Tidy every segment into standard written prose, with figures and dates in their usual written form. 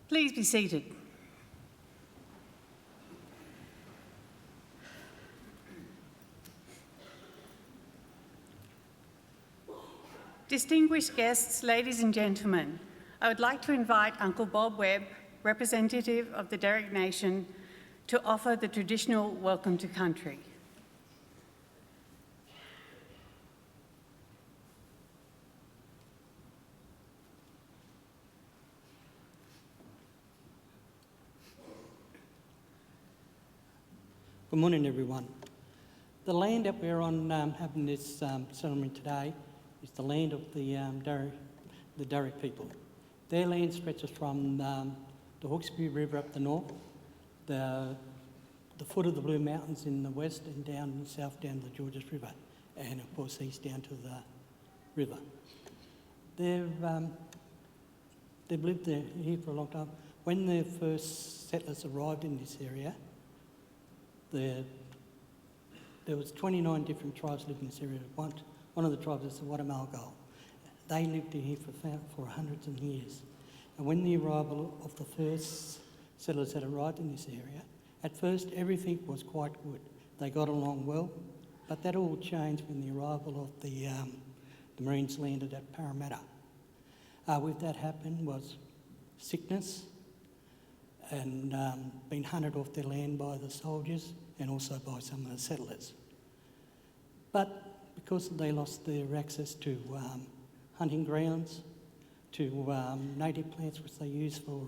Please be seated. Distinguished guests, ladies and gentlemen, I would like to invite Uncle Bob Webb, representative of the Darug Nation, to offer the traditional welcome to country. Good morning, everyone. The land that we're on having this ceremony today is the land of the Darug people. Their land stretches from the Hawkesbury River up the north, the foot of the Blue Mountains in the west, and down south down the Georges River, and of course east down to the river. They've lived here for a long time. When the first settlers arrived in this area, there was 29 different tribes living in this area. One of the tribes is the Wadamalgal. They lived here for hundreds of years. And when the arrival of the first settlers that arrived in this area, at first everything was quite good. They got along well, but that all changed when the arrival of the Marines landed at Parramatta. With that happened was sickness, and been hunted off their land by the soldiers and also by some of the settlers. But because they lost their access to hunting grounds, to native plants which they use for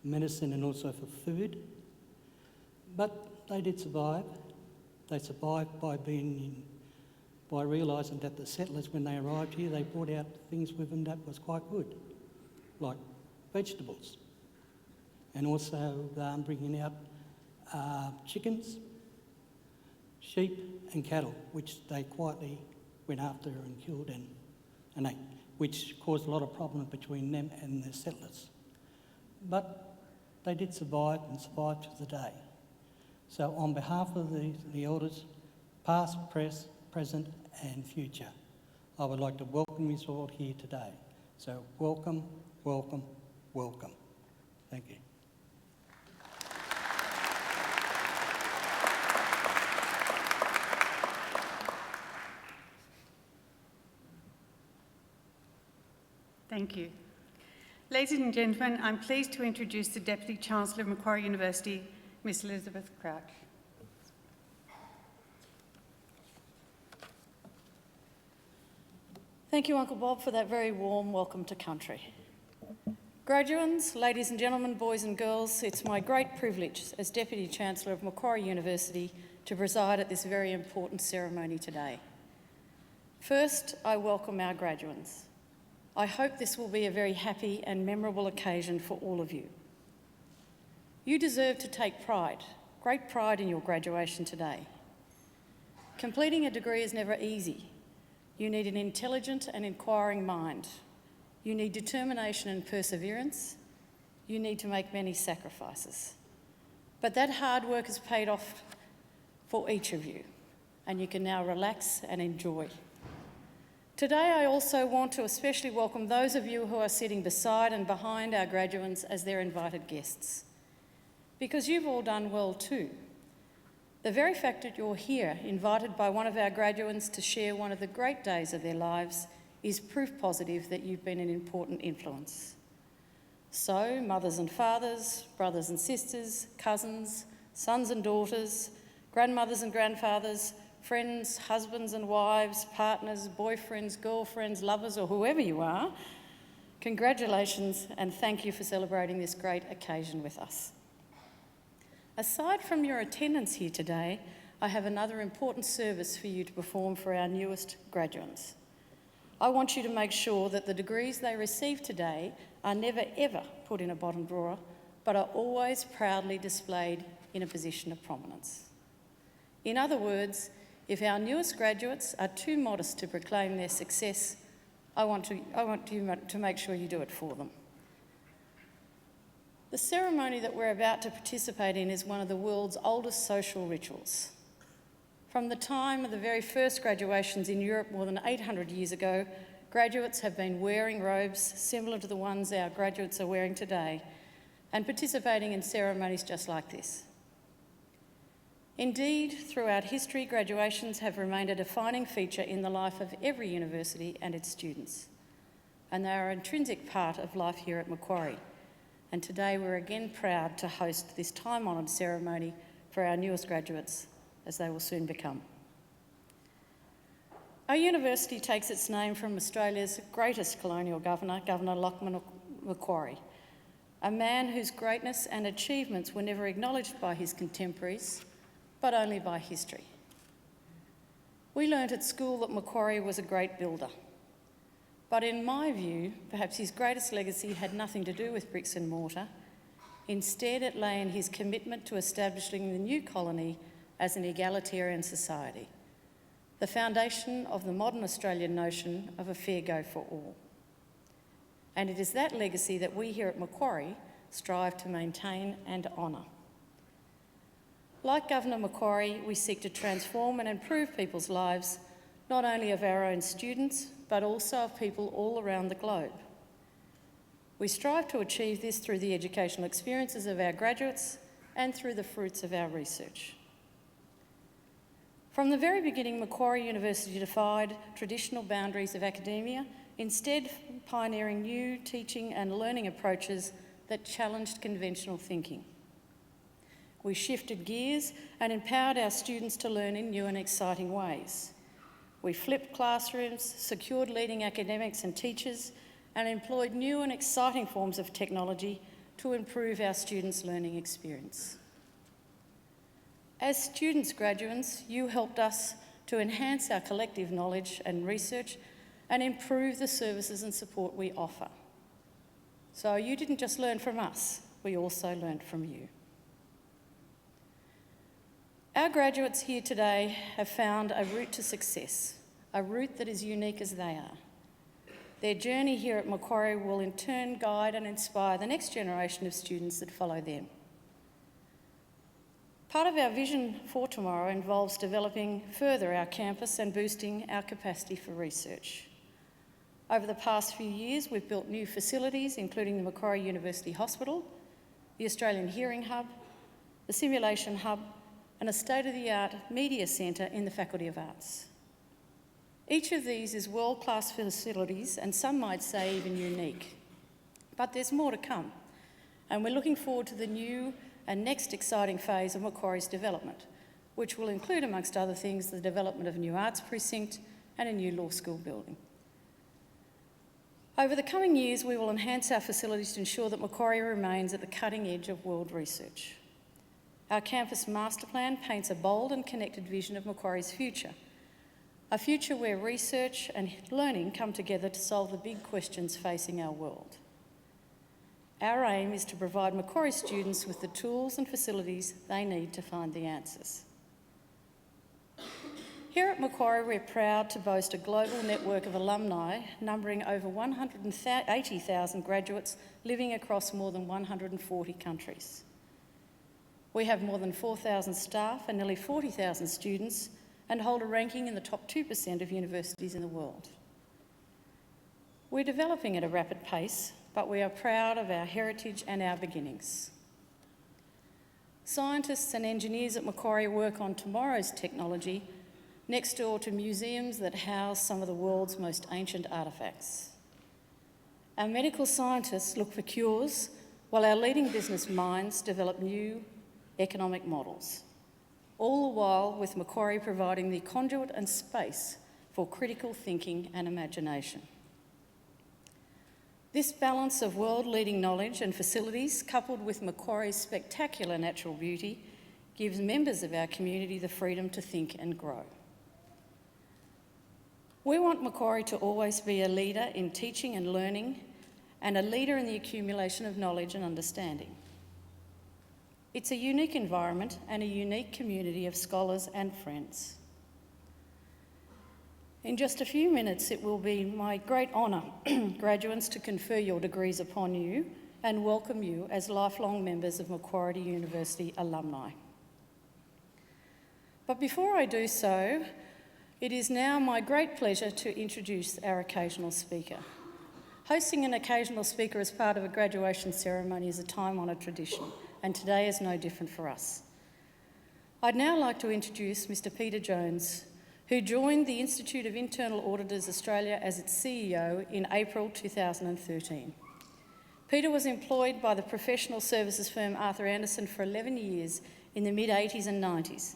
medicine and also for food, but they did survive. They survived by realising that the settlers, when they arrived here, they brought out things with them that was quite good, like vegetables, and also bringing out chickens, sheep and cattle, which they quietly went after and killed and ate, which caused a lot of problems between them and the settlers. But they did survive and survived to the day. So on behalf of the elders, past, present and future, I would like to welcome you all here today. So welcome, welcome, welcome. Thank you. Thank you. Ladies and gentlemen, I'm pleased to introduce the Deputy Chancellor of Macquarie University, Miss Elizabeth Crouch. Thank you, Uncle Bob, for that very warm welcome to country. Graduands, ladies and gentlemen, boys and girls, it's my great privilege as Deputy Chancellor of Macquarie University to preside at this very important ceremony today. First, I welcome our graduands. I hope this will be a very happy and memorable occasion for all of you. You deserve to take pride, great pride in your graduation today. Completing a degree is never easy. You need an intelligent and inquiring mind. You need determination and perseverance. You need to make many sacrifices. But that hard work has paid off for each of you, and you can now relax and enjoy. Today, I also want to especially welcome those of you who are sitting beside and behind our graduands as their invited guests, because you've all done well too. The very fact that you're here, invited by one of our graduands to share one of the great days of their lives, is proof positive that you've been an important influence. So, mothers and fathers, brothers and sisters, cousins, sons and daughters, grandmothers and grandfathers, friends, husbands and wives, partners, boyfriends, girlfriends, lovers, or whoever you are, congratulations and thank you for celebrating this great occasion with us. Aside from your attendance here today, I have another important service for you to perform for our newest graduates. I want you to make sure that the degrees they receive today are never ever put in a bottom drawer, but are always proudly displayed in a position of prominence. In other words, if our newest graduates are too modest to proclaim their success, I want you to make sure you do it for them. The ceremony that we're about to participate in is one of the world's oldest social rituals. From the time of the very first graduations in Europe more than 800 years ago, graduates have been wearing robes similar to the ones our graduates are wearing today and participating in ceremonies just like this. Indeed, throughout history, graduations have remained a defining feature in the life of every university and its students, and they are an intrinsic part of life here at Macquarie. And today we're again proud to host this time-honoured ceremony for our newest graduates, as they will soon become. Our university takes its name from Australia's greatest colonial governor, Governor Lachlan Macquarie, a man whose greatness and achievements were never acknowledged by his contemporaries, but only by history. We learnt at school that Macquarie was a great builder. But in my view, perhaps his greatest legacy had nothing to do with bricks and mortar. Instead, it lay in his commitment to establishing the new colony as an egalitarian society, the foundation of the modern Australian notion of a fair go for all. And it is that legacy that we here at Macquarie strive to maintain and honour. Like Governor Macquarie, we seek to transform and improve people's lives, not only of our own students, but also of people all around the globe. We strive to achieve this through the educational experiences of our graduates and through the fruits of our research. From the very beginning, Macquarie University defied traditional boundaries of academia, instead pioneering new teaching and learning approaches that challenged conventional thinking. We shifted gears and empowered our students to learn in new and exciting ways. We flipped classrooms, secured leading academics and teachers, and employed new and exciting forms of technology to improve our students' learning experience. As students graduates, you helped us to enhance our collective knowledge and research and improve the services and support we offer. So you didn't just learn from us, we also learned from you. Our graduates here today have found a route to success, a route that is unique as they are. Their journey here at Macquarie will in turn guide and inspire the next generation of students that follow them. Part of our vision for tomorrow involves developing further our campus and boosting our capacity for research. Over the past few years, we've built new facilities, including the Macquarie University Hospital, the Australian Hearing Hub, the Simulation Hub, and a state-of-the-art media centre in the Faculty of Arts. Each of these is world-class facilities and some might say even unique. But there's more to come, and we're looking forward to the new and next exciting phase of Macquarie's development, which will include, amongst other things, the development of a new arts precinct and a new law school building. Over the coming years, we will enhance our facilities to ensure that Macquarie remains at the cutting edge of world research. Our campus master plan paints a bold and connected vision of Macquarie's future, a future where research and learning come together to solve the big questions facing our world. Our aim is to provide Macquarie students with the tools and facilities they need to find the answers. Here at Macquarie, we're proud to boast a global network of alumni numbering over 180,000 graduates living across more than 140 countries. We have more than 4,000 staff and nearly 40,000 students and hold a ranking in the top 2% of universities in the world. We're developing at a rapid pace, but we are proud of our heritage and our beginnings. Scientists and engineers at Macquarie work on tomorrow's technology next door to museums that house some of the world's most ancient artefacts. Our medical scientists look for cures, while our leading business minds develop new economic models, all the while with Macquarie providing the conduit and space for critical thinking and imagination. This balance of world-leading knowledge and facilities, coupled with Macquarie's spectacular natural beauty, gives members of our community the freedom to think and grow. We want Macquarie to always be a leader in teaching and learning and a leader in the accumulation of knowledge and understanding. It's a unique environment and a unique community of scholars and friends. In just a few minutes, it will be my great honour, graduates, to confer your degrees upon you and welcome you as lifelong members of Macquarie University alumni. But before I do so, It is now my great pleasure to introduce our occasional speaker. Hosting an occasional speaker as part of a graduation ceremony is a time-honoured tradition, and today is no different for us. I'd now like to introduce Mr. Peter Jones, who joined the Institute of Internal Auditors Australia as its CEO in April 2013. Peter was employed by the professional services firm Arthur Andersen for 11 years in the mid-80s and 90s,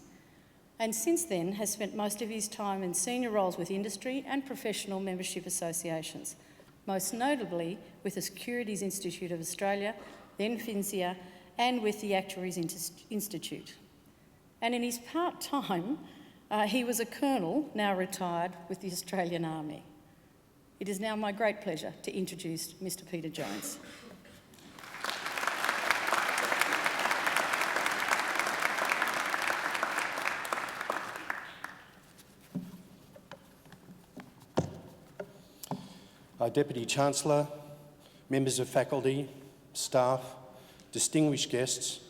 and since then has spent most of his time in senior roles with industry and professional membership associations, most notably with the Securities Institute of Australia, then FINSIA, and with the Actuaries Institute. And in his part-time, he was a colonel, now retired, with the Australian Army. It is now my great pleasure to introduce Mr. Peter Jones. Deputy Chancellor, members of faculty, staff, distinguished guests,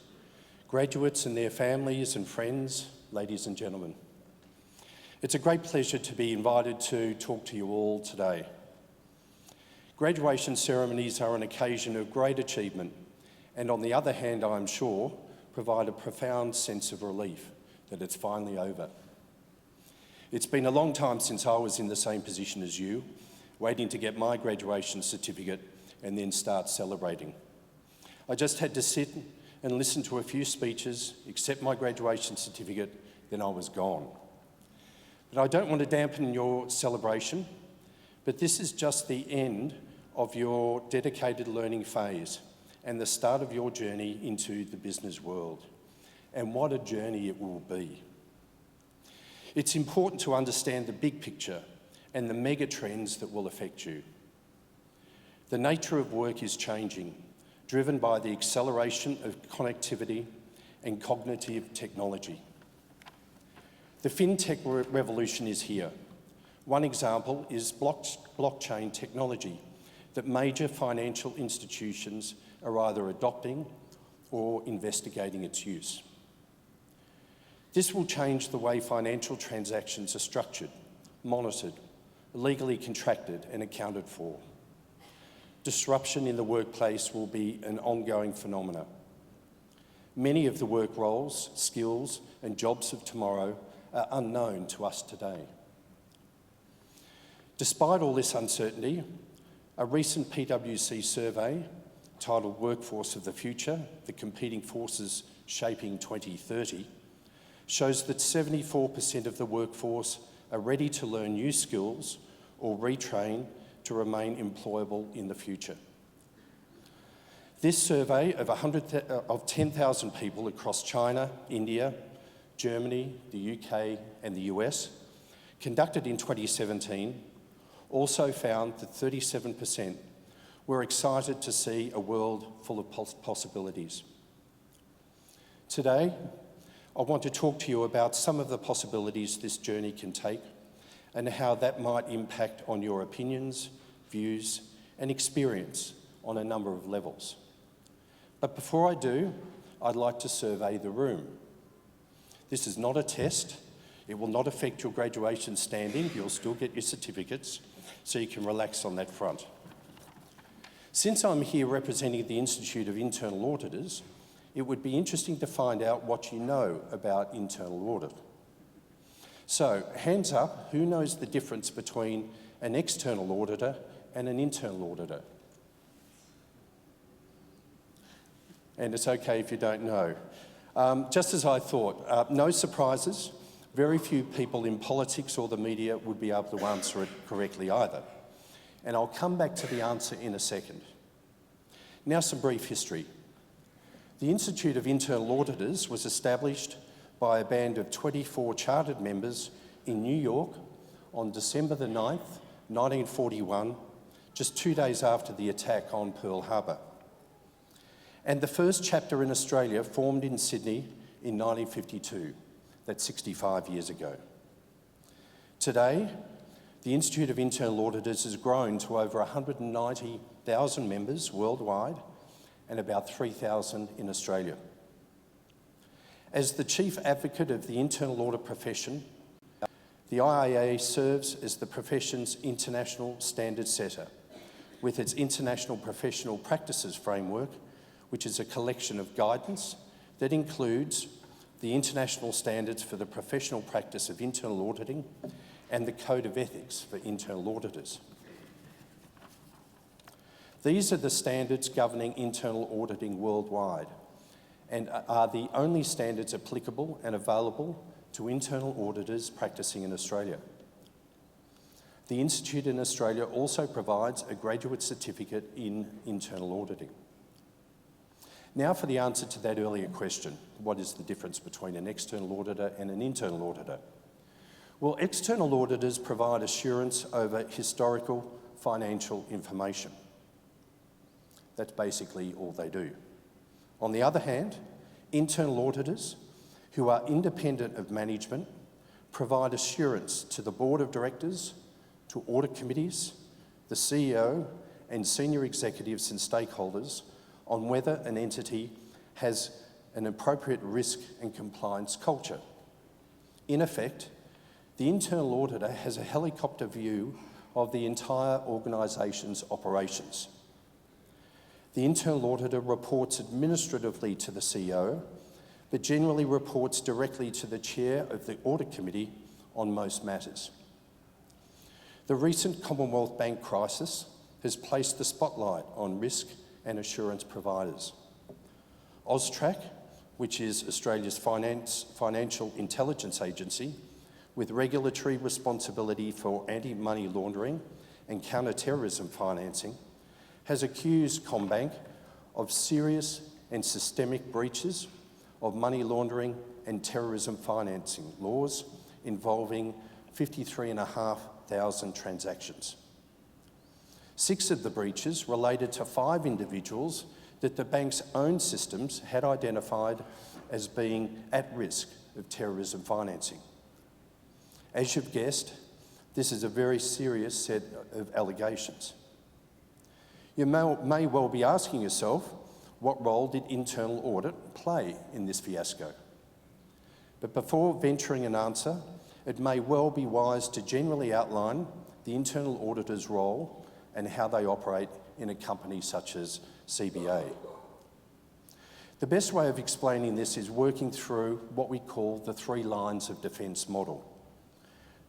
graduates and their families and friends, ladies and gentlemen. It's a great pleasure to be invited to talk to you all today. Graduation ceremonies are an occasion of great achievement and, on the other hand, I'm sure, provide a profound sense of relief that it's finally over. It's been a long time since I was in the same position as you, waiting to get my graduation certificate and then start celebrating. I just had to sit and listen to a few speeches, accept my graduation certificate, then I was gone. But I don't want to dampen your celebration, but this is just the end of your dedicated learning phase and the start of your journey into the business world. And what a journey it will be. It's important to understand the big picture and the mega trends that will affect you. The nature of work is changing, driven by the acceleration of connectivity and cognitive technology. The fintech revolution is here. One example is blockchain technology that major financial institutions are either adopting or investigating its use. This will change the way financial transactions are structured, monitored, legally contracted and accounted for. Disruption in the workplace will be an ongoing phenomenon. Many of the work roles, skills and jobs of tomorrow are unknown to us today. Despite all this uncertainty, a recent PwC survey titled Workforce of the Future, the Competing Forces Shaping 2030, shows that 74% of the workforce are ready to learn new skills or retrain to remain employable in the future. This survey of 10,000 people across China, India, Germany, the UK and the US, conducted in 2017, also found that 37% were excited to see a world full of possibilities. Today, I want to talk to you about some of the possibilities this journey can take and how that might impact on your opinions, views, and experience on a number of levels. But before I do, I'd like to survey the room. This is not a test. It will not affect your graduation standing. You'll still get your certificates, so you can relax on that front. Since I'm here representing the Institute of Internal Auditors, it would be interesting to find out what you know about internal audit. So, hands up, who knows the difference between an external auditor and an internal auditor? And it's okay if you don't know. Just as I thought, no surprises, very few people in politics or the media would be able to answer it correctly either. And I'll come back to the answer in a second. Now some brief history. The Institute of Internal Auditors was established by a band of 24 chartered members in New York on December the 9th, 1941, just 2 days after the attack on Pearl Harbor. And the first chapter in Australia formed in Sydney in 1952, that's 65 years ago. Today, the Institute of Internal Auditors has grown to over 190,000 members worldwide and about 3,000 in Australia. As the chief advocate of the internal audit profession, The IIA serves as the profession's international standard setter, with its International Professional Practices Framework, which is a collection of guidance that includes the international standards for the professional practice of internal auditing and the Code of Ethics for internal auditors. These are the standards governing internal auditing worldwide and are the only standards applicable and available to internal auditors practicing in Australia. The Institute in Australia also provides a graduate certificate in internal auditing. Now for the answer to that earlier question, what is the difference between an external auditor and an internal auditor? Well, external auditors provide assurance over historical financial information. That's basically all they do. On the other hand, internal auditors, who are independent of management, provide assurance to the board of directors, to audit committees, the CEO, and senior executives and stakeholders on whether an entity has an appropriate risk and compliance culture. In effect, the internal auditor has a helicopter view of the entire organisation's operations. The internal auditor reports administratively to the CEO, but generally reports directly to the chair of the audit committee on most matters. The recent Commonwealth Bank crisis has placed the spotlight on risk and assurance providers. AUSTRAC, which is Australia's financial intelligence agency, with regulatory responsibility for anti-money laundering and counter-terrorism financing, has accused CommBank of serious and systemic breaches of money laundering and terrorism financing laws involving 53,500 transactions. 6 of the breaches related to 5 individuals that the bank's own systems had identified as being at risk of terrorism financing. As you've guessed, this is a very serious set of allegations. You may well be asking yourself, what role did internal audit play in this fiasco? But before venturing an answer, it may well be wise to generally outline the internal auditor's role and how they operate in a company such as CBA. The best way of explaining this is working through what we call the 3 lines of defence model.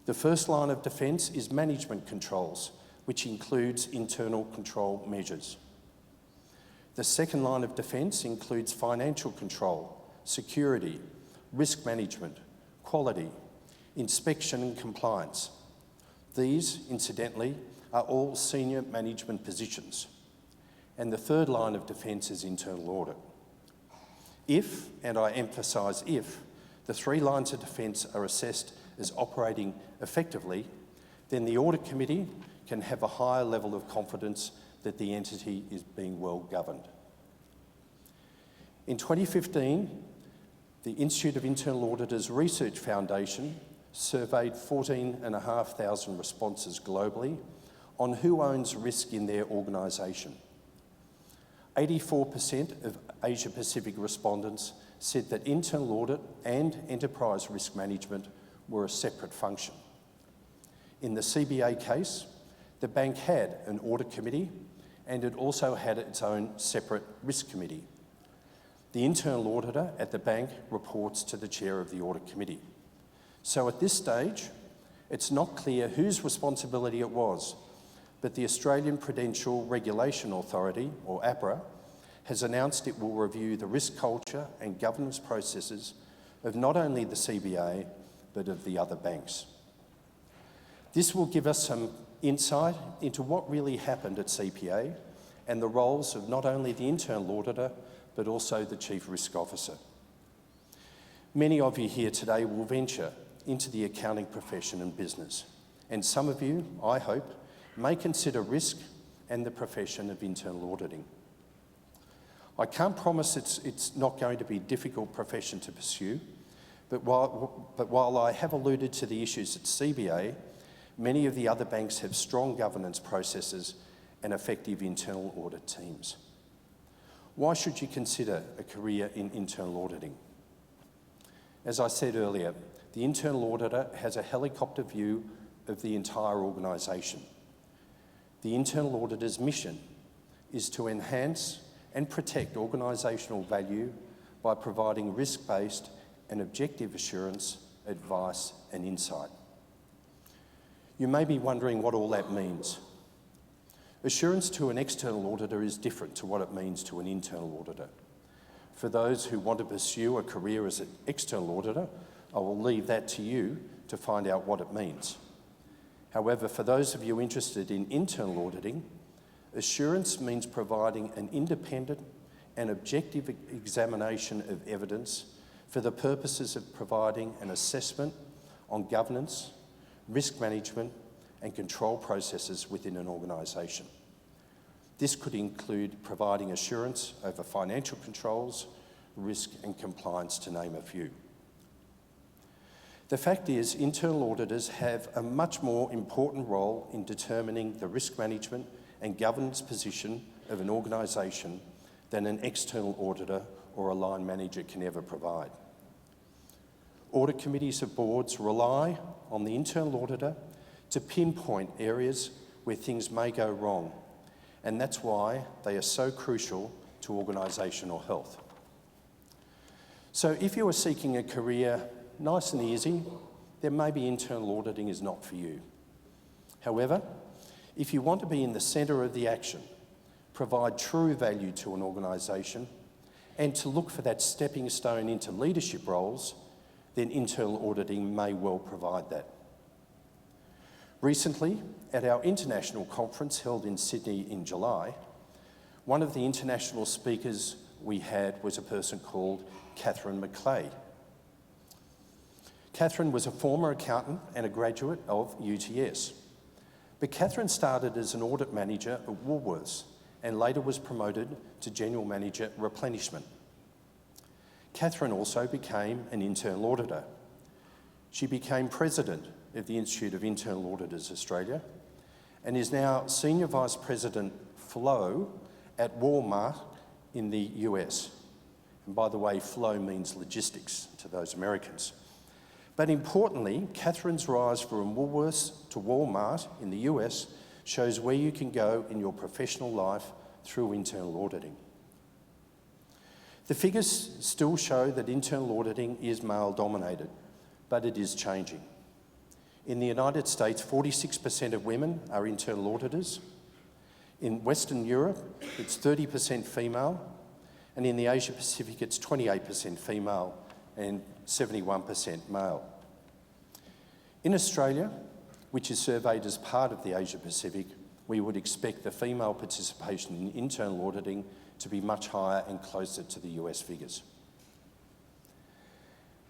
The first line of defence is management controls, which includes internal control measures. The second line of defence includes financial control, security, risk management, quality, inspection and compliance. These, incidentally, are all senior management positions. And the third line of defence is internal audit. If, and I emphasise if, the 3 lines of defence are assessed as operating effectively, then the audit committee can have a higher level of confidence that the entity is being well governed. In 2015, the Institute of Internal Auditors Research Foundation surveyed 14,500 responses globally on who owns risk in their organisation. 84% of Asia-Pacific respondents said that internal audit and enterprise risk management were a separate function. In the CBA case, the bank had an audit committee and it also had its own separate risk committee. The internal auditor at the bank reports to the chair of the audit committee. So at this stage, it's not clear whose responsibility it was, but the Australian Prudential Regulation Authority, or APRA, has announced it will review the risk culture and governance processes of not only the CBA, but of the other banks. This will give us some insight into what really happened at CPA and the roles of not only the internal auditor, but also the Chief Risk Officer. Many of you here today will venture into the accounting profession and business, and some of you, I hope, may consider risk and the profession of internal auditing. I can't promise it's not going to be a difficult profession to pursue, but while I have alluded to the issues at CBA, many of the other banks have strong governance processes and effective internal audit teams. Why should you consider a career in internal auditing? As I said earlier, the internal auditor has a helicopter view of the entire organisation. The internal auditor's mission is to enhance and protect organisational value by providing risk-based and objective assurance, advice and insight. You may be wondering what all that means. Assurance to an external auditor is different to what it means to an internal auditor. For those who want to pursue a career as an external auditor, I will leave that to you to find out what it means. However, for those of you interested in internal auditing, assurance means providing an independent and objective examination of evidence for the purposes of providing an assessment on governance, risk management and control processes within an organisation. This could include providing assurance over financial controls, risk and compliance, to name a few. The fact is, internal auditors have a much more important role in determining the risk management and governance position of an organisation than an external auditor or a line manager can ever provide. Audit committees of boards rely on the internal auditor to pinpoint areas where things may go wrong, and that's why they are so crucial to organisational health. So if you are seeking a career nice and easy, then maybe internal auditing is not for you. However, if you want to be in the centre of the action, provide true value to an organisation, and to look for that stepping stone into leadership roles, then internal auditing may well provide that. Recently, at our international conference held in Sydney in July, one of the international speakers we had was a person called Macquarie. Catherine was a former accountant and a graduate of UTS. But Catherine started as an audit manager at Woolworths and later was promoted to General Manager Replenishment. Catherine also became an internal auditor. She became President of the Institute of Internal Auditors Australia and is now Senior Vice President Flow at Walmart in the US. And by the way, flow means logistics to those Americans. But importantly, Catherine's rise from Woolworths to Walmart in the US shows where you can go in your professional life through internal auditing. The figures still show that internal auditing is male-dominated, but it is changing. In the United States, 46% of women are internal auditors. In Western Europe, it's 30% female, and in the Asia Pacific, it's 28% female and 71% male. In Australia, which is surveyed as part of the Asia Pacific, we would expect the female participation in internal auditing to be much higher and closer to the US figures.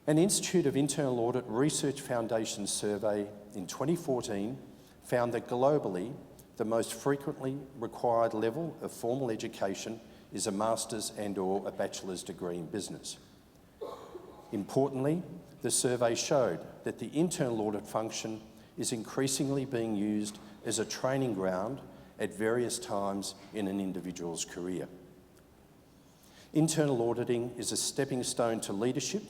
An Institute of Internal Audit Research Foundation survey in 2014 found that globally, the most frequently required level of formal education is a master's and/or a bachelor's degree in business. Importantly, the survey showed that the internal audit function is increasingly being used as a training ground at various times in an individual's career. Internal auditing is a stepping stone to leadership,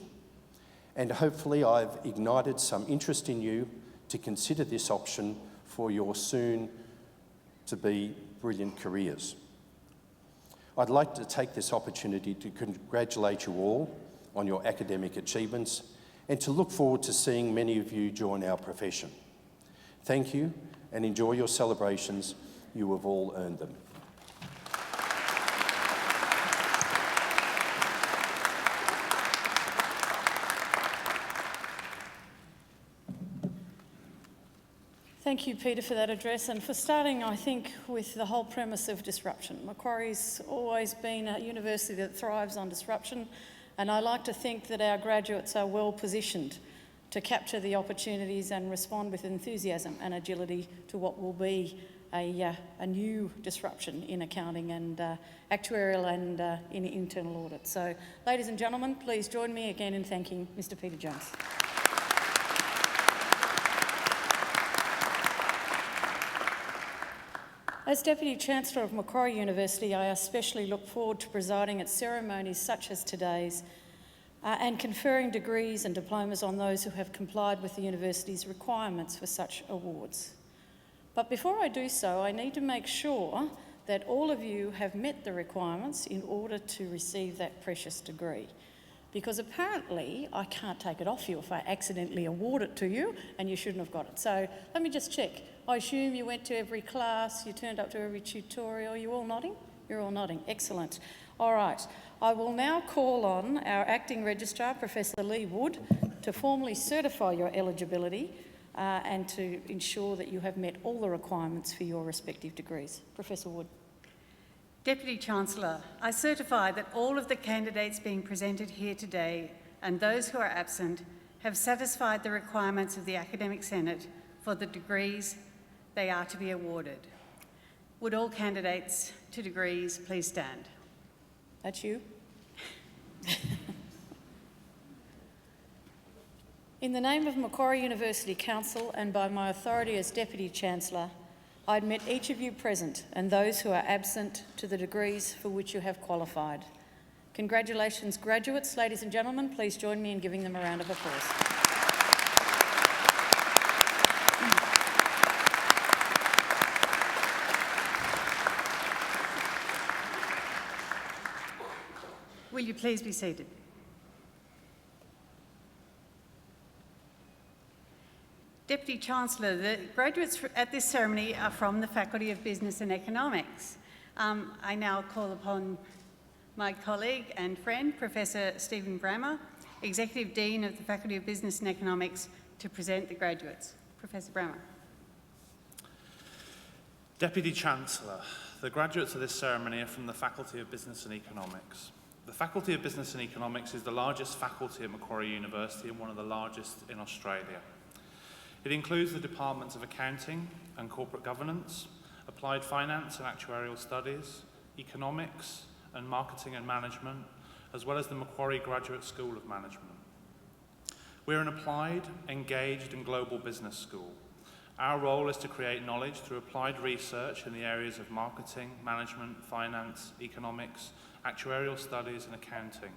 and hopefully I've ignited some interest in you to consider this option for your soon-to-be brilliant careers. I'd like to take this opportunity to congratulate you all on your academic achievements and to look forward to seeing many of you join our profession. Thank you and enjoy your celebrations. You have all earned them. Thank you, Peter, for that address and for starting, I think, with the whole premise of disruption. Macquarie's always been a university that thrives on disruption, and I like to think that our graduates are well positioned to capture the opportunities and respond with enthusiasm and agility to what will be a new disruption in accounting and actuarial and in internal audit. So, ladies and gentlemen, please join me again in thanking Mr. Peter Jones. As Deputy Chancellor of Macquarie University, I especially look forward to presiding at ceremonies such as today's, and conferring degrees and diplomas on those who have complied with the university's requirements for such awards. But before I do so, I need to make sure that all of you have met the requirements in order to receive that precious degree. Because apparently I can't take it off you if I accidentally award it to you and you shouldn't have got it. So let me just check. I assume you went to every class, you turned up to every tutorial. You all nodding? You're all nodding. Excellent. All right. I will now call on our Acting Registrar, Professor Lee Wood, to formally certify your eligibility and to ensure that you have met all the requirements for your respective degrees. Professor Wood. Deputy Chancellor, I certify that all of the candidates being presented here today and those who are absent have satisfied the requirements of the Academic Senate for the degrees they are to be awarded. Would all candidates to degrees please stand? That's you. In the name of Macquarie University Council and by my authority as Deputy Chancellor, I admit each of you present and those who are absent to the degrees for which you have qualified. Congratulations, graduates. Ladies and gentlemen, please join me in giving them a round of applause. Will you please be seated? Deputy Chancellor, the graduates at this ceremony are from the Faculty of Business and Economics. I now call upon my colleague and friend, Professor Stephen Brammer, Executive Dean of the Faculty of Business and Economics, to present the graduates. Professor Brammer. Deputy Chancellor, the graduates of this ceremony are from the Faculty of Business and Economics. The Faculty of Business and Economics is the largest faculty at Macquarie University and one of the largest in Australia. It includes the departments of Accounting and Corporate Governance, Applied Finance and Actuarial Studies, Economics and Marketing and Management, as well as the Macquarie Graduate School of Management. We're an applied, engaged and global business school. Our role is to create knowledge through applied research in the areas of marketing, management, finance, economics, actuarial studies and accounting.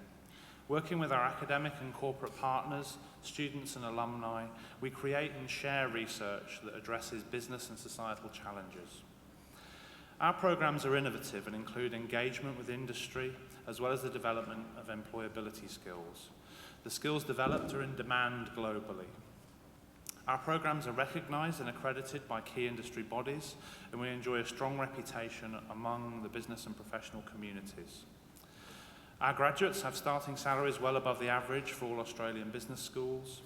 Working with our academic and corporate partners, students and alumni, we create and share research that addresses business and societal challenges. Our programmes are innovative and include engagement with industry, as well as the development of employability skills. The skills developed are in demand globally. Our programmes are recognised and accredited by key industry bodies, and we enjoy a strong reputation among the business and professional communities. Our graduates have starting salaries well above the average for all Australian business schools.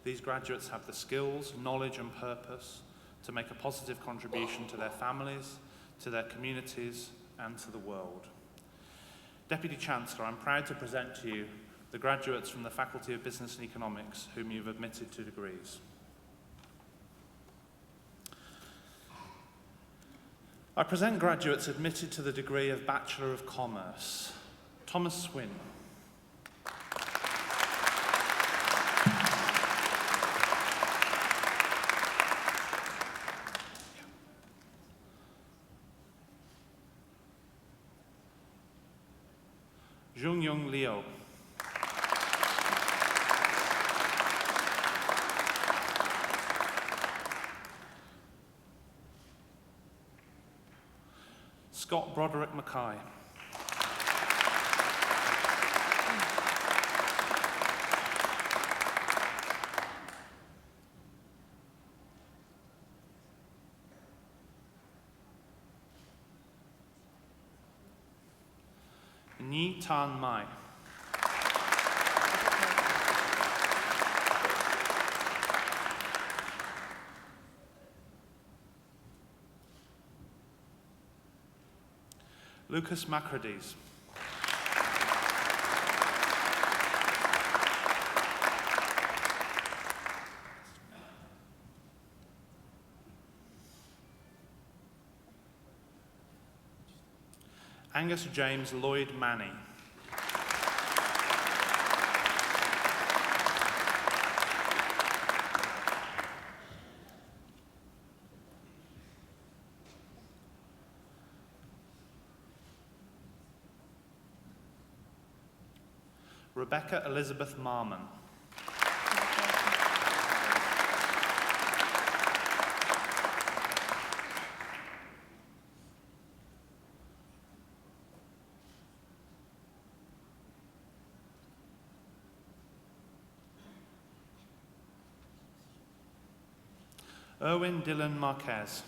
These graduates have the skills, knowledge and purpose to make a positive contribution to their families, to their communities and to the world. Deputy Chancellor, I'm proud to present to you the graduates from the Faculty of Business and Economics whom you've admitted to degrees. I present graduates admitted to the degree of Bachelor of Commerce. Thomas Swin. Jungyong Liu. Scott Broderick Mackay. Nhi Tan Mai. Lucas Macquarie. Angus James Lloyd Manny. Rebecca Elizabeth Marmon. Erwin Dylan Marquez.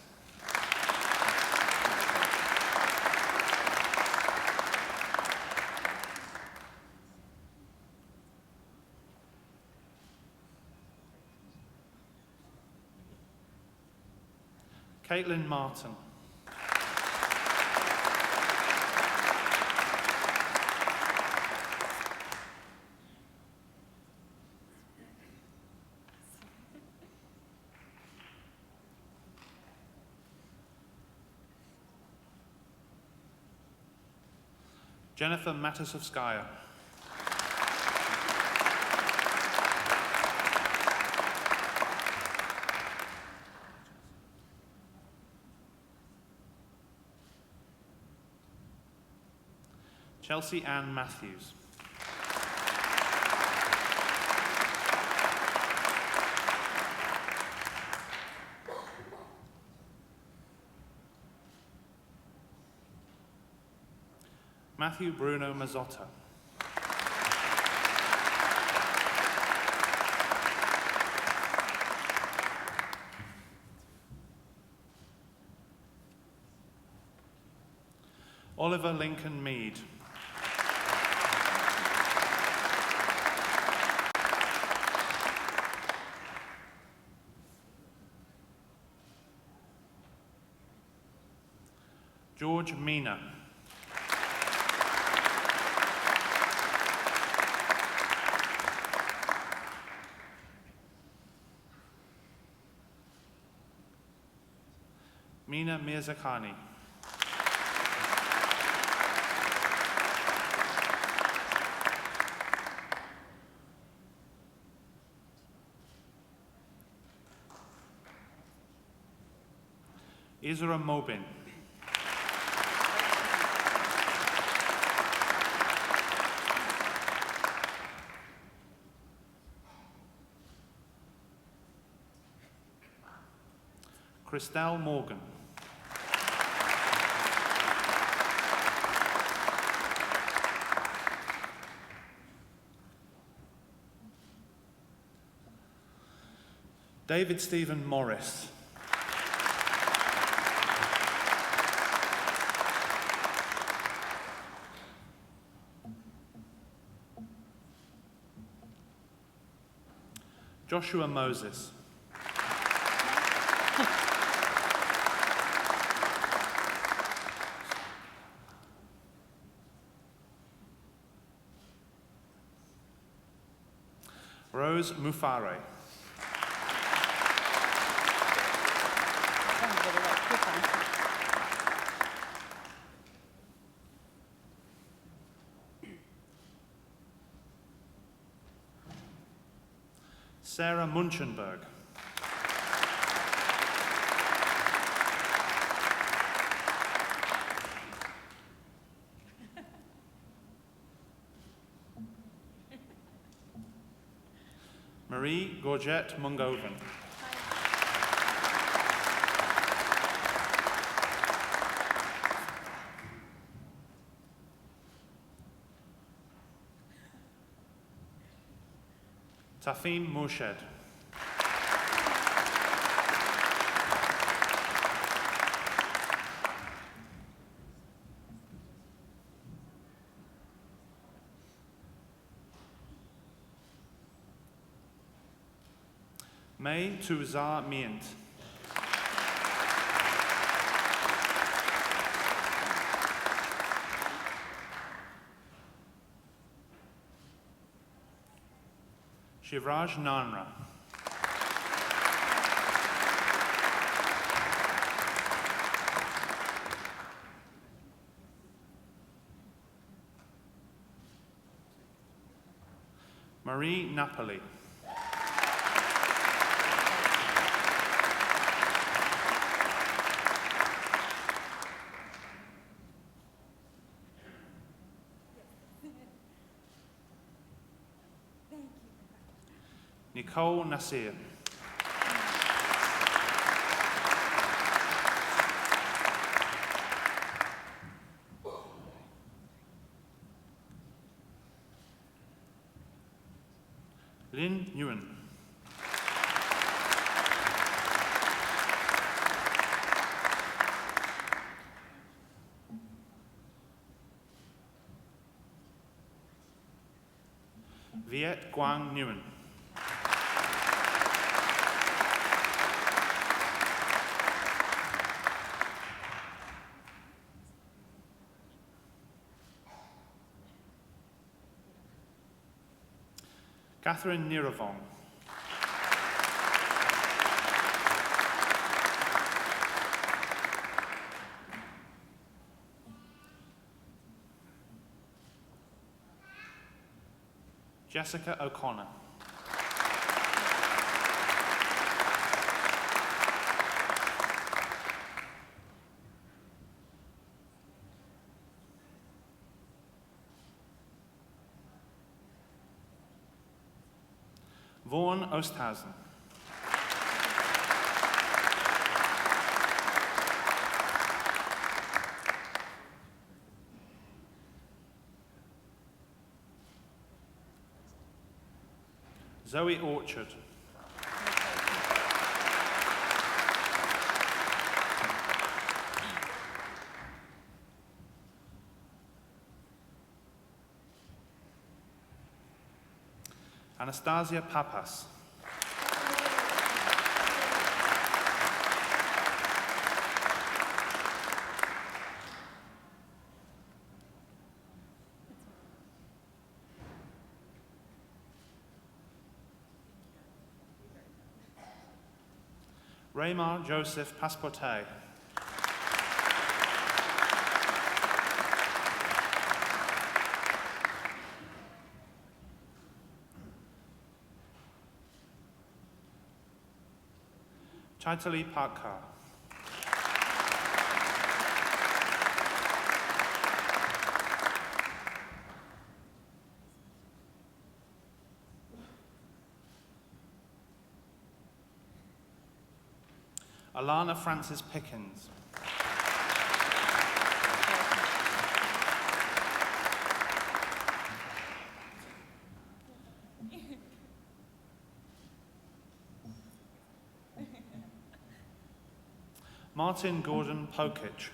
Caitlin Martin. Jennifer Matusovskaya. Chelsea Ann Matthews. Matthew Bruno Mazzotta. Oliver Lincoln Mead. George Mina. Mina Mirzakhani. Isra Mobin. Christelle Morgan. David Stephen Morris. Joshua Moses. Rose Mufare. Sarah Munchenberg. Marie Gorgette Mungovan. Tafim Murshid. May Tuzar Mient. Shivraj Nanra. Marie Napoli. Nicole Nasir. Lynn Nguyen. Viet Quang Nguyen. Catherine Niravong. Jessica O'Connor. Vaughan Oosthuizen. Zoe Orchard. Anastasia Papas. Raymar Joseph Passportet. Chaitali Parkar. Alana Francis Pickens. Martin Gordon Pokich.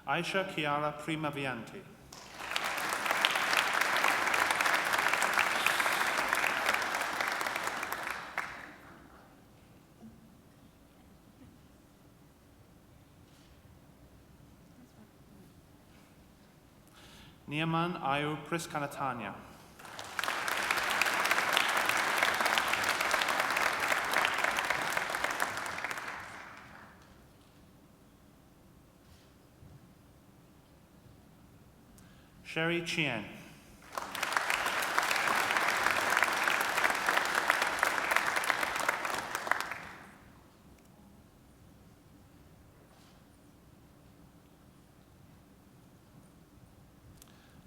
Aisha Chiara Primavianti. Niaman Ayu Priskanatanya. Sherry Chien.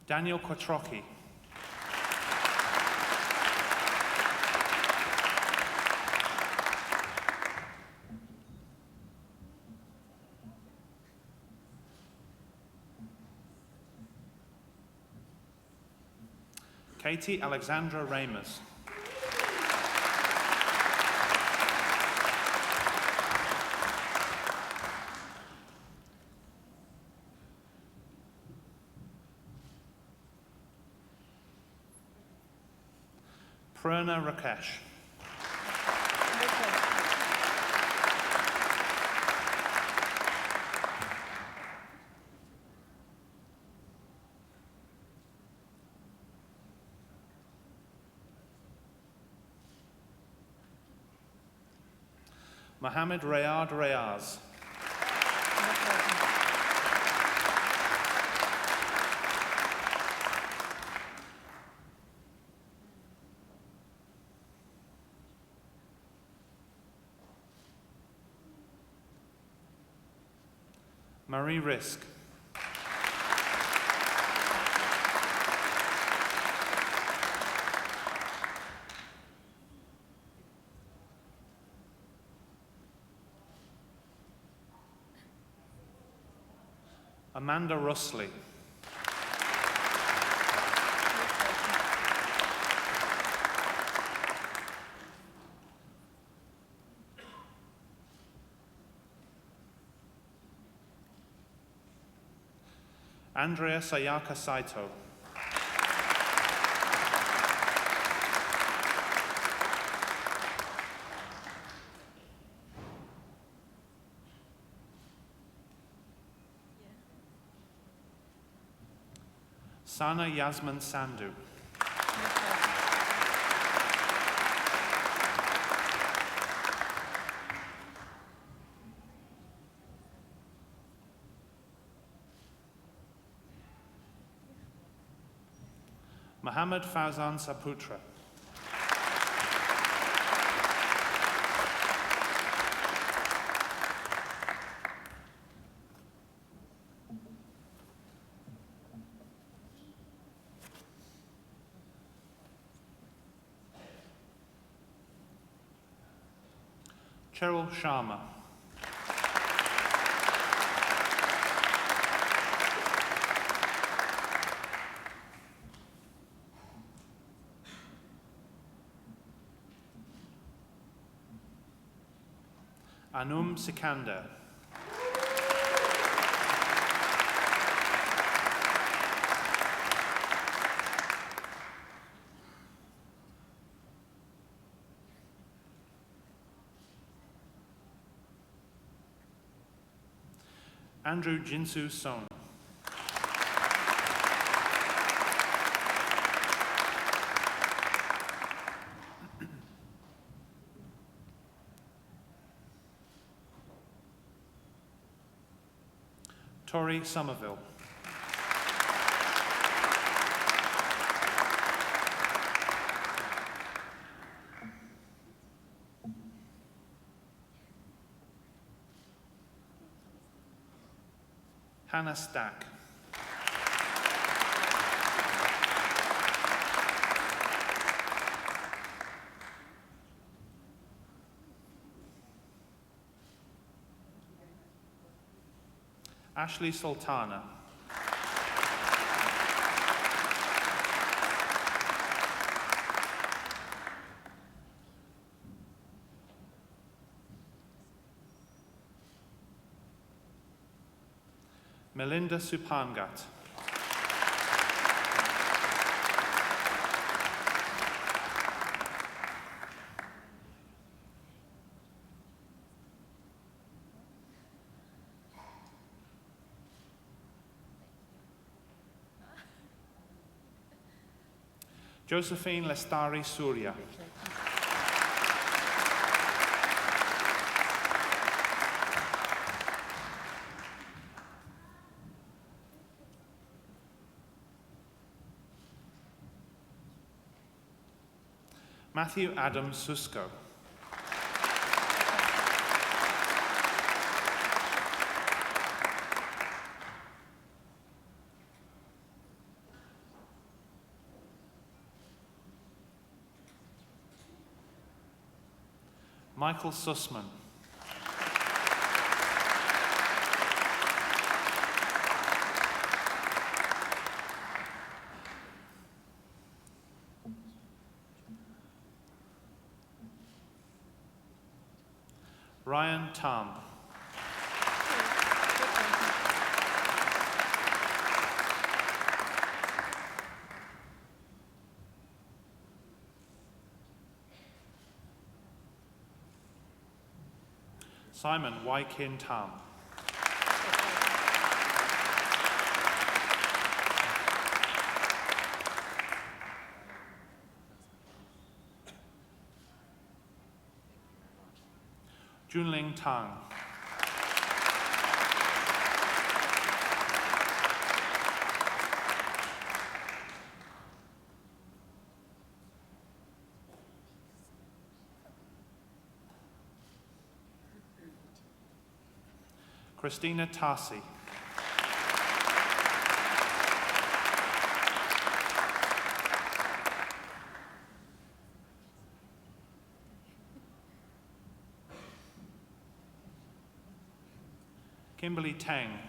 Daniel Kotrocki. Katie Alexandra Ramers. Prerna Rakesh. Mohammed Rayad Rayaz. Marie Risk. Amanda Russley. Andrea Sayaka Saito. Sana Yasmin Sandhu. Mohammed Fauzan Saputra. Cheryl Sharma. Anum Sikandar. Andrew Jinsu Son. Tori Somerville. Hannah Stack. Ashley Sultana. Melinda Supangat. Josephine Lestari Surya. Matthew Adam Susko. Michael Sussman. Ryan Tam. Simon Waikin Tam. Junling Tang. Christina Tarsi. Kimberly Tang.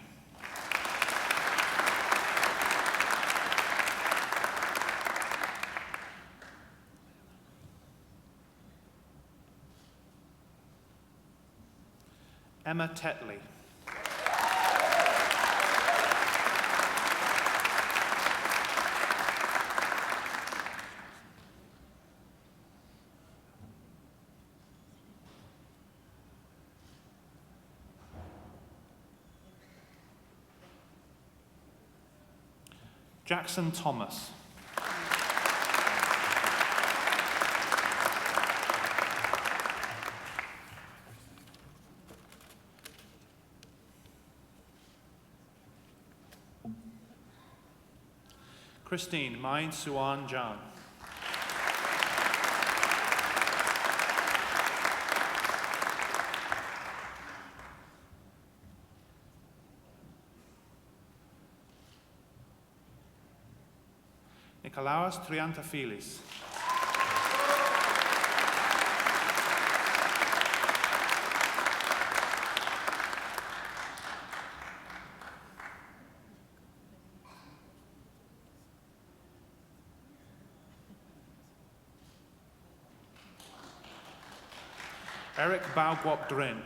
Emma Tetley. Jackson Thomas. Christine Mai Suan Jan. Nikolaos Triantafylis. Eric Baugwop Drin.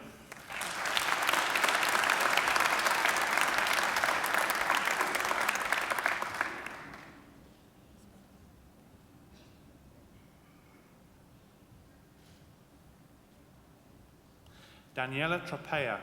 Daniela Trapea.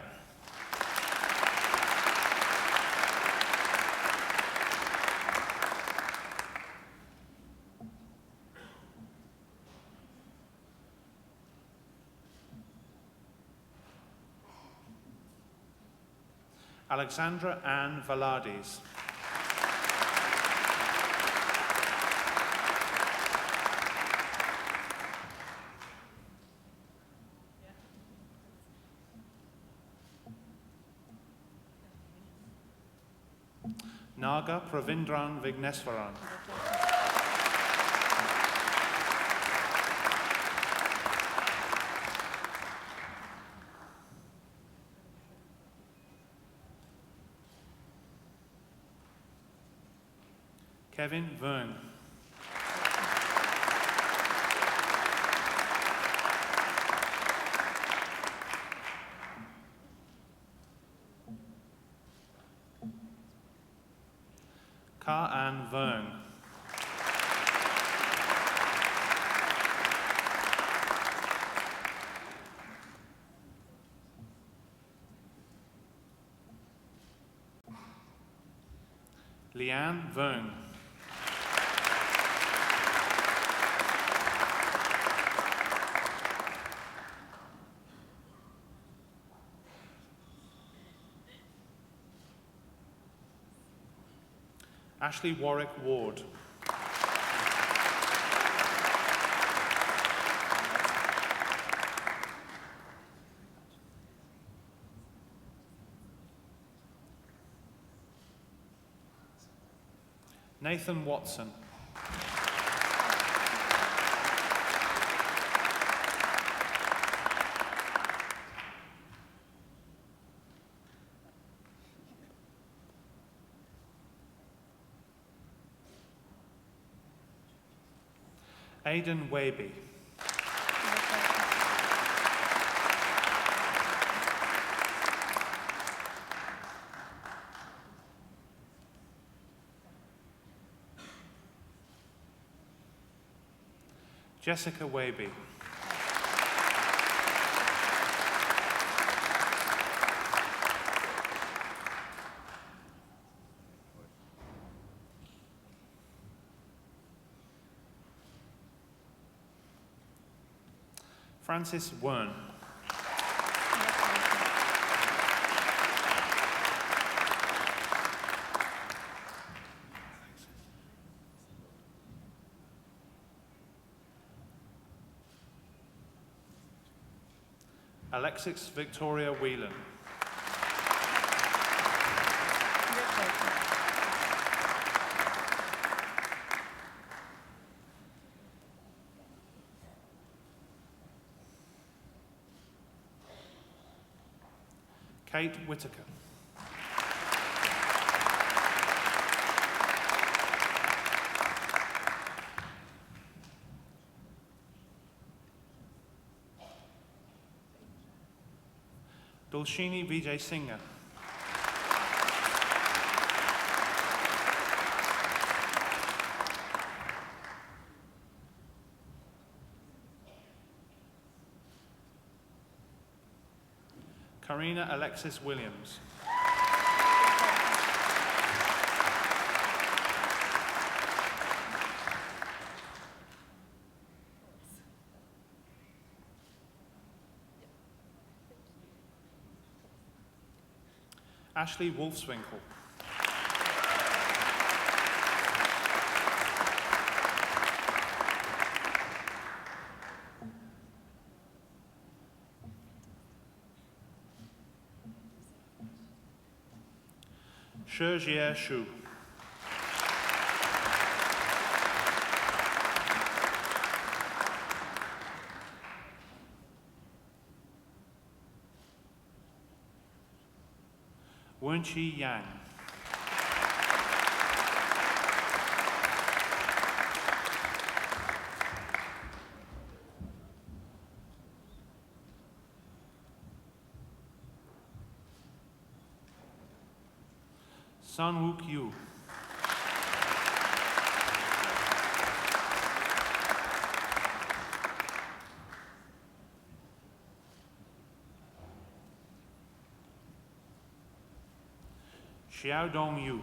Alexandra Ann Valadis. Naga Pravindran Vigneswaran. Kevin Vern. Ka Ann Vern. Leanne Vern. Ashley Warwick Ward. Nathan Watson. Aidan Waby. Jessica Waby. Francis Wern. Alexis Victoria Whelan. Kate Whitaker. Tulshini Vijay Singha. Karina Alexis Williams. Ashley Wolfswinkel. Shijie Shu. Wenqi Yang. Sun Wook Yu. Xiaodong Yu.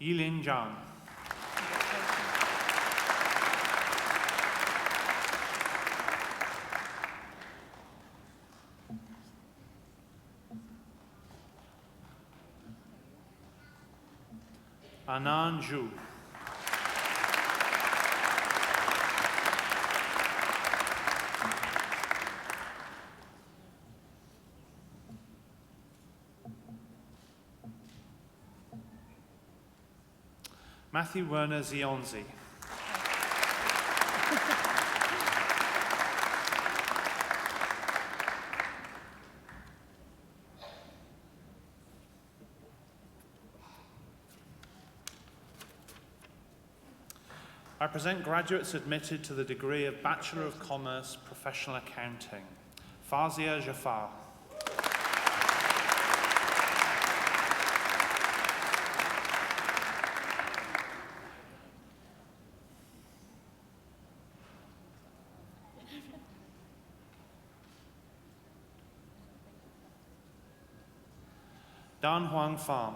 Yilin Zhang. Anand Zhu. Matthew Werner Zionzi. I present graduates admitted to the degree of Bachelor of Commerce Professional Accounting. Fazia Jafar. Dan Huang Pham.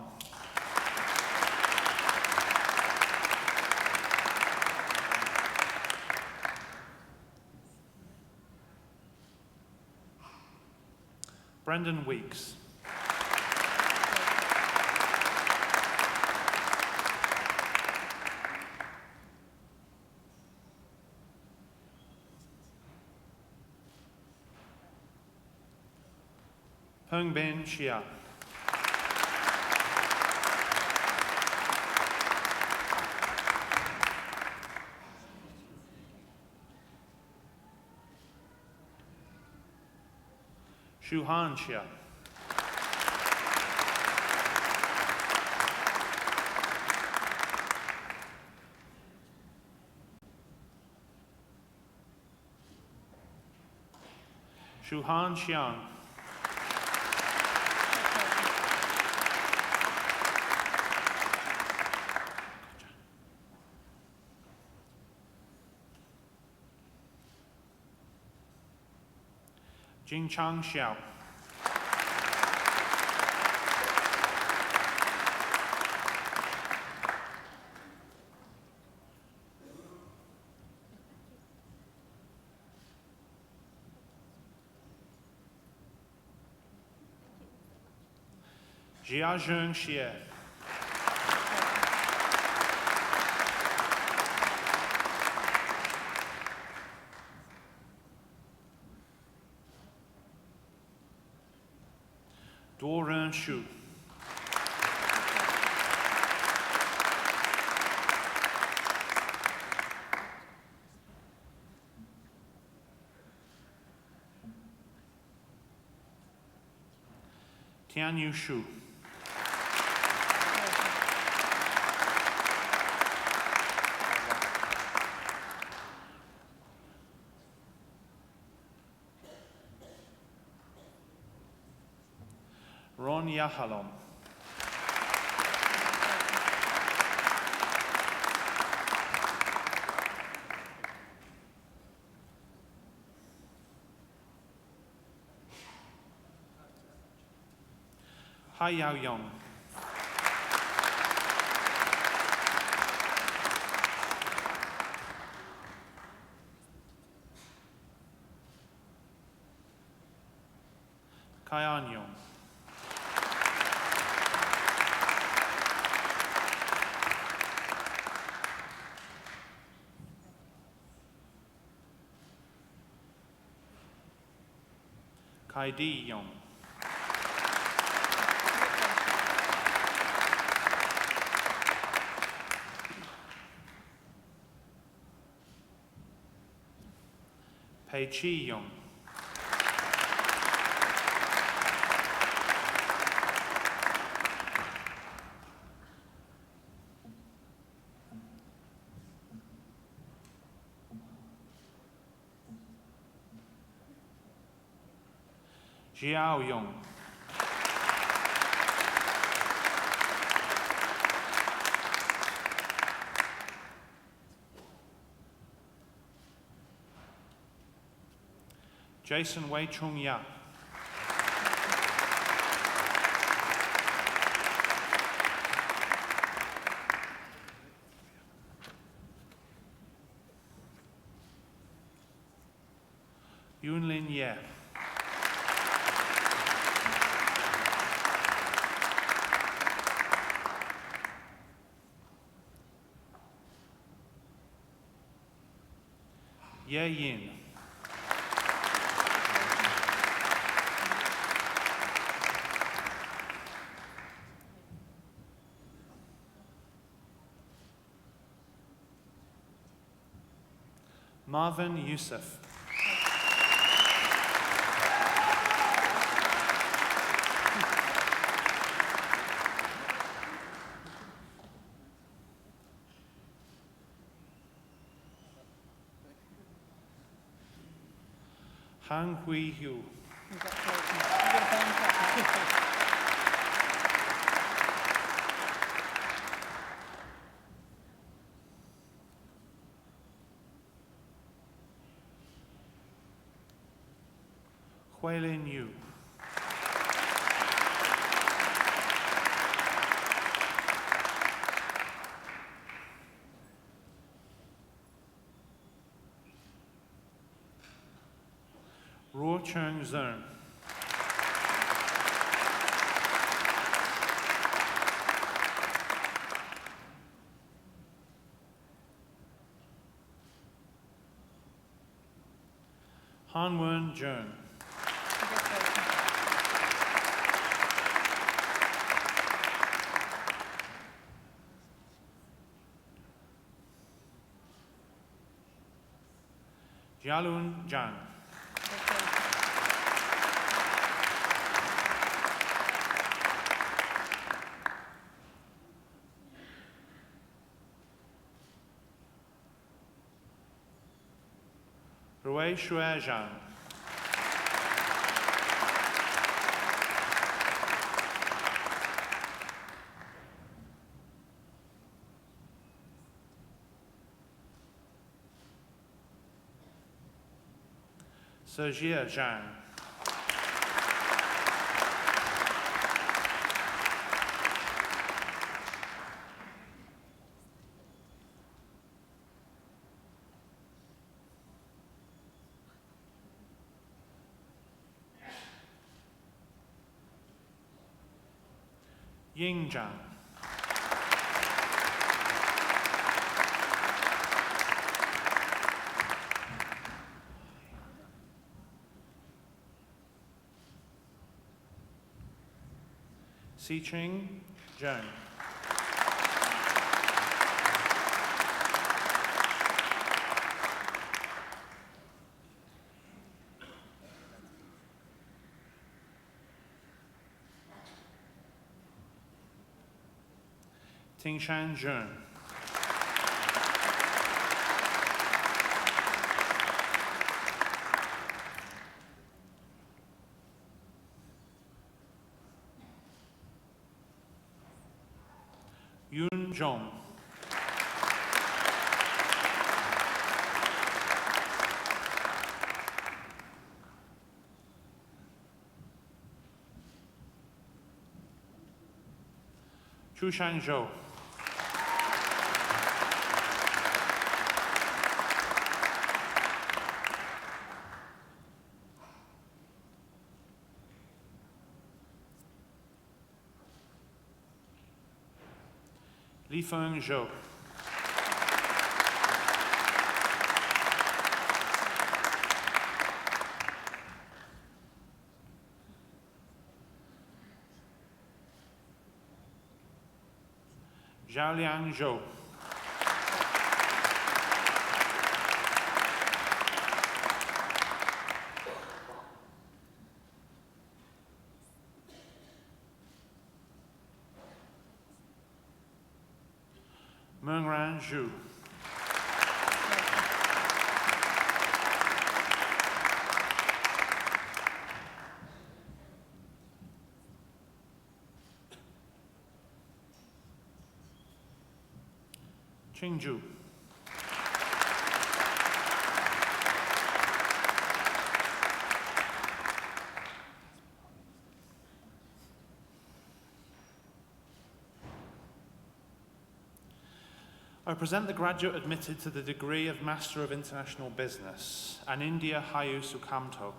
Brendan Weeks. Peng Bin Xia. Shuhan Xia. Shuhan Xiang. Jingchang Xiao. Jiazheng Xie. Duoren Shu. Tianyu Shu. Yahalom. Hai Yao Yong. Kai An Yong. Kai Di Yong. Pei Chi Yong. Jiao Yong. Jason Wei Chung Ya. Yunlin Ye. Ye Yin. Marvin Youssef. Han Hui Hu. Huilin Yu. Ruo Chung Zern. Han Wen Jung. Jialun Zhang. Rui Shui Zhang. Sejia Zhang. Ying Zhang. Si Ching Zhang. Tingshan Zheng. Yun Jong. Chushan Zhou. Li Feng Zhou. Zhaoliang Zhou. Mengran Zhu. Qingzhu. I present the graduate admitted to the degree of Master of International Business, Anindya Hayu Sukamto.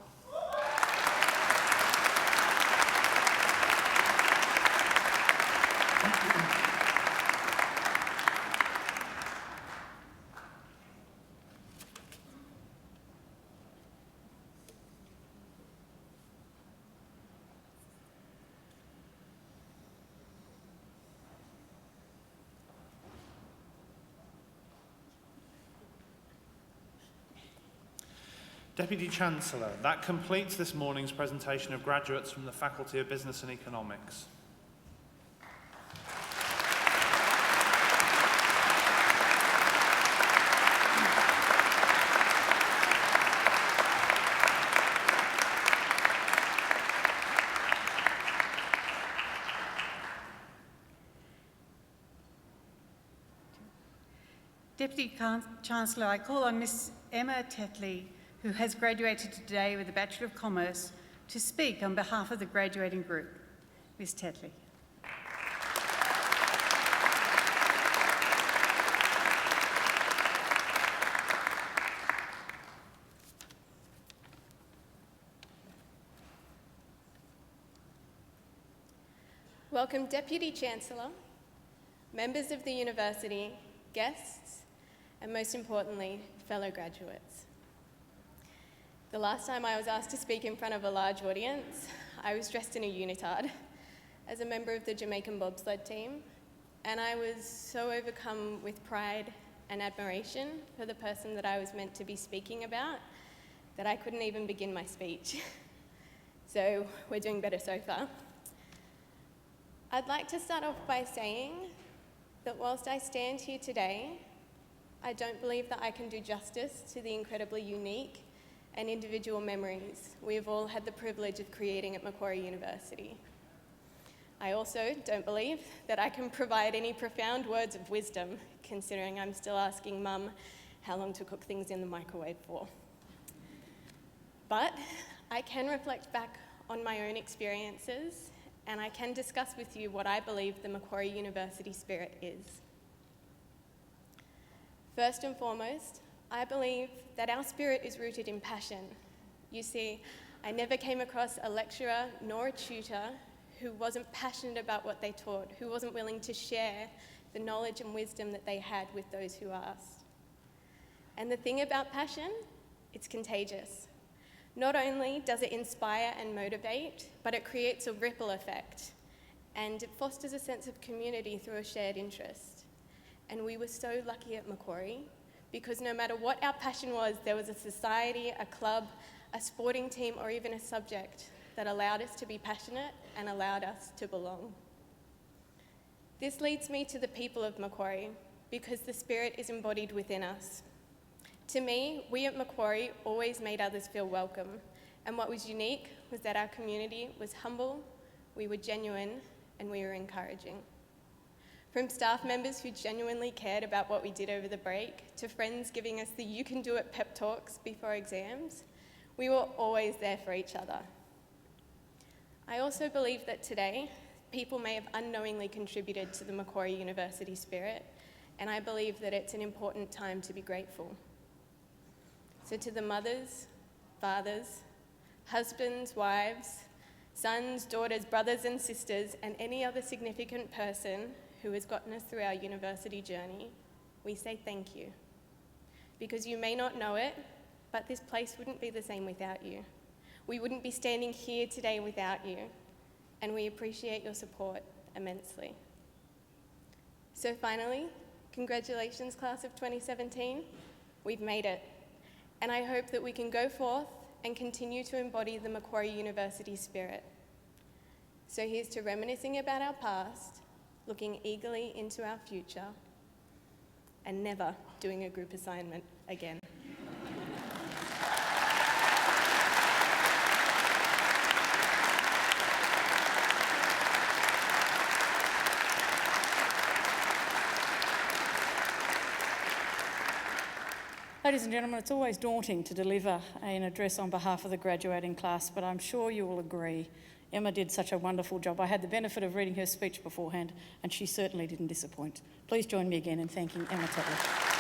Deputy Chancellor, that completes this morning's presentation of graduates from the Faculty of Business and Economics. Deputy Chancellor, I call on Ms Emma Tetley, who has graduated today with a Bachelor of Commerce, to speak on behalf of the graduating group. Ms Tetley. Welcome Deputy Chancellor, members of the university, guests, and most importantly, fellow graduates. The last time I was asked to speak in front of a large audience, I was dressed in a unitard as a member of the Jamaican bobsled team, and I was so overcome with pride and admiration for the person that I was meant to be speaking about that I couldn't even begin my speech. So we're doing better so far. I'd like to start off by saying that whilst I stand here today, I don't believe that I can do justice to the incredibly unique and individual memories we have all had the privilege of creating at Macquarie University. I also don't believe that I can provide any profound words of wisdom, considering I'm still asking Mum how long to cook things in the microwave for. But I can reflect back on my own experiences, and I can discuss with you what I believe the Macquarie University spirit is. First and foremost, I believe that our spirit is rooted in passion. You see, I never came across a lecturer nor a tutor who wasn't passionate about what they taught, who wasn't willing to share the knowledge and wisdom that they had with those who asked. And the thing about passion, it's contagious. Not only does it inspire and motivate, but it creates a ripple effect, and it fosters a sense of community through a shared interest. And we were so lucky at Macquarie, because no matter what our passion was, there was a society, a club, a sporting team, or even a subject that allowed us to be passionate and allowed us to belong. This leads me to the people of Macquarie, because the spirit is embodied within us. To me, we at Macquarie always made others feel welcome, and what was unique was that our community was humble, we were genuine, and we were encouraging. From staff members who genuinely cared about what we did over the break, to friends giving us the "you can do it" pep talks before exams, we were always there for each other. I also believe that today, people may have unknowingly contributed to the Macquarie University spirit, and I believe that it's an important time to be grateful. So to the mothers, fathers, husbands, wives, sons, daughters, brothers and sisters, and any other significant person who has gotten us through our university journey, we say thank you. Because you may not know it, but this place wouldn't be the same without you. We wouldn't be standing here today without you, and we appreciate your support immensely. So finally, congratulations, class of 2017. We've made it, and I hope that we can go forth and continue to embody the Macquarie University spirit. So here's to reminiscing about our past, looking eagerly into our future, and never doing a group assignment again. Ladies and gentlemen, it's always daunting to deliver an address on behalf of the graduating class, but I'm sure you will agree Emma did such a wonderful job. I had the benefit of reading her speech beforehand, and she certainly didn't disappoint. Please join me again in thanking Emma Tetler.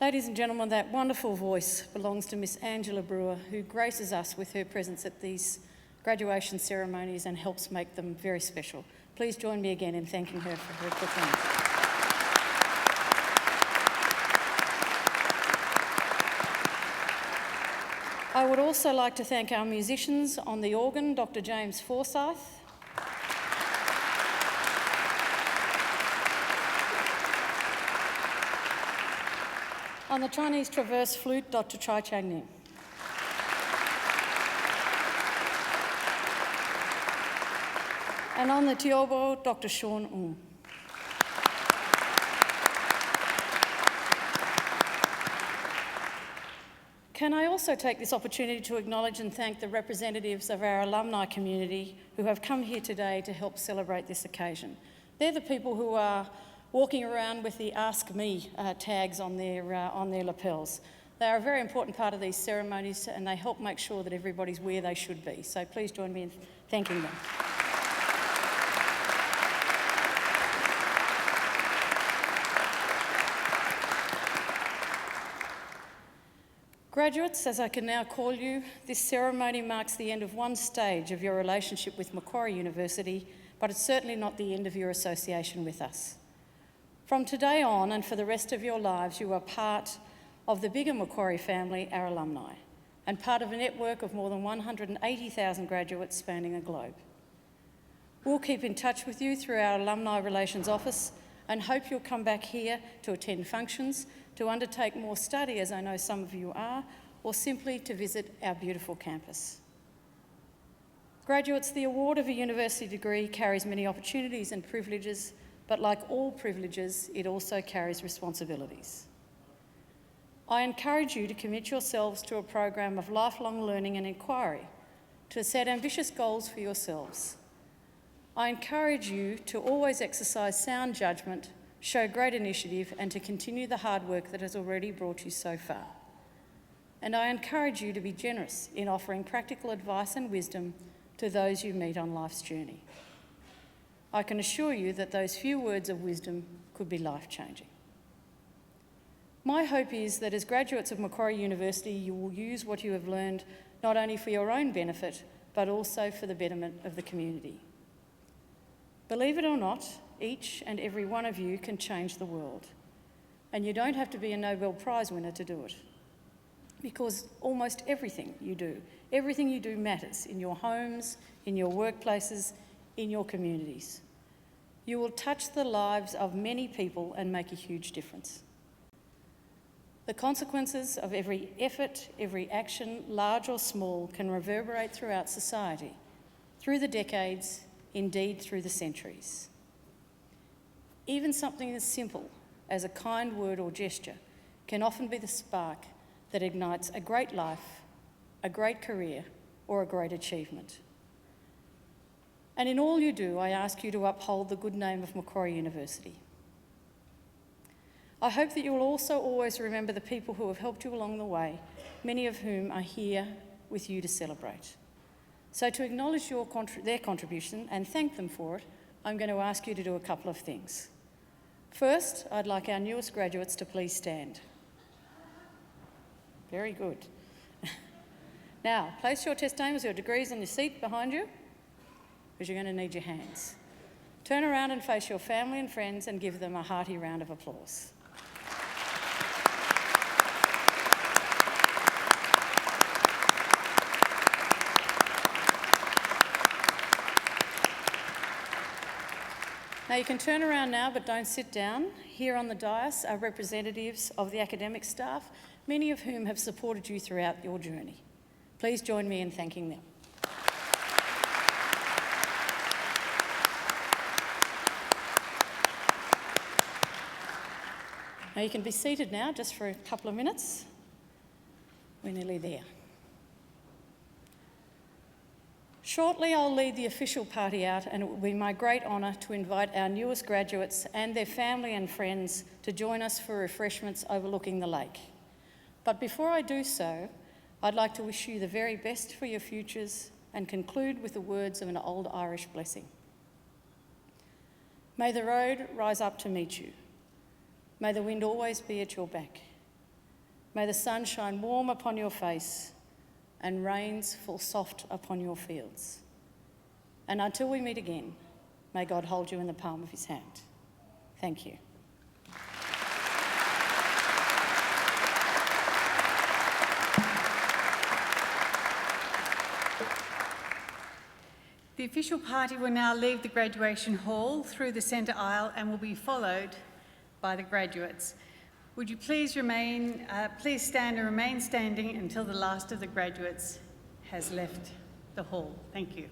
Ladies and gentlemen, that wonderful voice belongs to Miss Angela Brewer, who graces us with her presence at these graduation ceremonies and helps make them very special. Please join me again in thanking her for her performance. I would also like to thank our musicians on the organ, Dr. James Forsyth, On the Chinese Traverse Flute, Dr. Chai Chang-ning. And on the Tiobo, Dr. Sean Ung. Can I also take this opportunity to acknowledge and thank the representatives of our alumni community who have come here today to help celebrate this occasion. They're the people who are walking around with the Ask Me tags on their lapels. They are a very important part of these ceremonies and they help make sure that everybody's where they should be. So please join me in thanking them. Graduates, as I can now call you, this ceremony marks the end of one stage of your relationship with Macquarie University, but it's certainly not the end of your association with us. From today on and for the rest of your lives, you are part of the bigger Macquarie family, our alumni, and part of a network of more than 180,000 graduates spanning the globe. We'll keep in touch with you through our Alumni Relations Office and hope you'll come back here to attend functions, to undertake more study, as I know some of you are, or simply to visit our beautiful campus. Graduates, the award of a university degree carries many opportunities and privileges, but like all privileges, it also carries responsibilities. I encourage you to commit yourselves to a program of lifelong learning and inquiry, to set ambitious goals for yourselves. I encourage you to always exercise sound judgment, show great initiative, and to continue the hard work that has already brought you so far. And I encourage you to be generous in offering practical advice and wisdom to those you meet on life's journey. I can assure you that those few words of wisdom could be life-changing. My hope is that as graduates of Macquarie University, you will use what you have learned not only for your own benefit, but also for the betterment of the community. Believe it or not, each and every one of you can change the world. And you don't have to be a Nobel Prize winner to do it. Because almost everything you do matters in your homes, in your workplaces, in your communities. You will touch the lives of many people and make a huge difference. The consequences of every effort, every action, large or small, can reverberate throughout society, through the decades, indeed through the centuries. Even something as simple as a kind word or gesture can often be the spark that ignites a great life, a great career, or a great achievement. And in all you do, I ask you to uphold the good name of Macquarie University. I hope that you will also always remember the people who have helped you along the way, many of whom are here with you to celebrate. So to acknowledge their contribution and thank them for it, I'm going to ask you to do a couple of things. First, I'd like our newest graduates to please stand. Very good. Now, place your testimonials, your degrees in your seat behind you, because you're going to need your hands. Turn around and face your family and friends and give them a hearty round of applause. Now you can turn around now, but don't sit down. Here on the dais are representatives of the academic staff, many of whom have supported you throughout your journey. Please join me in thanking them. Now you can be seated now just for a couple of minutes. We're nearly there. Shortly, I'll lead the official party out, and it will be my great honour to invite our newest graduates and their family and friends to join us for refreshments overlooking the lake. But before I do so, I'd like to wish you the very best for your futures and conclude with the words of an old Irish blessing. May the road rise up to meet you. May the wind always be at your back. May the sun shine warm upon your face and rains fall soft upon your fields. And until we meet again, may God hold you in the palm of his hand. Thank you. The official party will now leave the graduation hall through the centre aisle and will be followed by the graduates. Would you please stand and remain standing until the last of the graduates has left the hall. Thank you.